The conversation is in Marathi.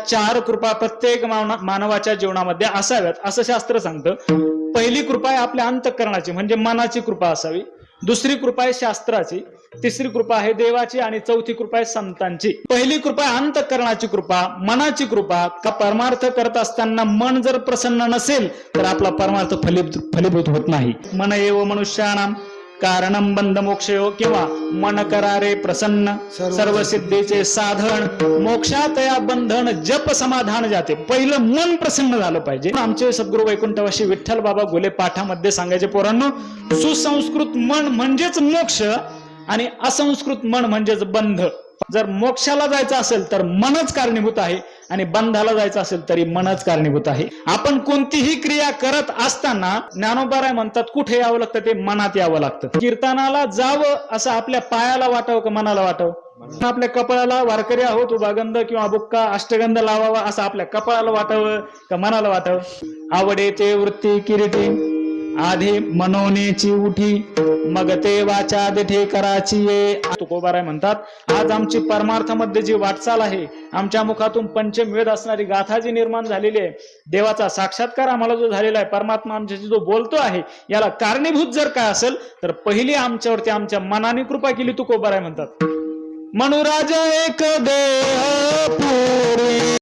4 कृपा प्रत्येक मानवाच्या जीवनामध्ये असाव्यात असं शास्त्र सांगतं। पहिली कृपा आहे आपल्या अंतःकरणाची म्हणजे मनाची कृपा असावी, दुसरी कृपा आहे शास्त्राची, तिसरी कृपा आहे देवाची आणि चौथी कृपा आहे संतांची। पहिली कृपा आहे अंतःकरणाची कृपा, मनाची कृपा। का परमार्थ करत असताना मन जर प्रसन्न नसेल तर आपला परमार्थ फलीभूत होत नाही। मन एव मनुष्याणाम कारणम बंध मोक्षयो किंवा मन करारे प्रसन्न सर्व सिद्धीचे साधन मोक्षात या बंधन जप समाधान जाते। पहिलं मन प्रसन्न झालं पाहिजे। आमचे सद्गुरू वैकुंठवासी विठ्ठल बाबा घोले पाठामध्ये सांगायचे, पोरांनो, सुसंस्कृत मन म्हणजेच मोक्ष आणि असंस्कृत मन म्हणजेच बंध। जर मोक्षाला जायचं असेल तर मनच कारणीभूत आहे आणि बंधाला जायचं असेल तरी मनच कारणीभूत आहे। आपण कोणतीही क्रिया करत असताना ज्ञानोबा म्हणतात कुठे यावं लागतं, ते मनात यावं लागतं। कीर्तनाला जावं असं आपल्या पायाला वाटावं का मनाला वाटावं? आपल्या कपाळाला वारकरी आहोत उभागंध किंवा बुक्का अष्टगंध लावावा असं आपल्या कपाळाला वाटावं का मनाला वाटावं? आवडे ते वृत्ती किरीटी आधी मनोनेची उठी मग ते वाचा देठे कराची ये। तुकोबाराय म्हणतात, आज आमची परमार्थामध्ये जी वाटचाल आहे, आमच्या मुखातून पंचमवेद असणारी गाथा जी निर्माण झालेली आहे, देवाचा साक्षात्कार आम्हाला जो झालेला आहे, परमात्मा आमच्याशी जो बोलतो आहे, याला कारणीभूत जर काय असेल तर पहिली आमच्यावरती आमच्या मनाने कृपा केली। तुकोबाराय म्हणतात, मनुराज एक देह पुरी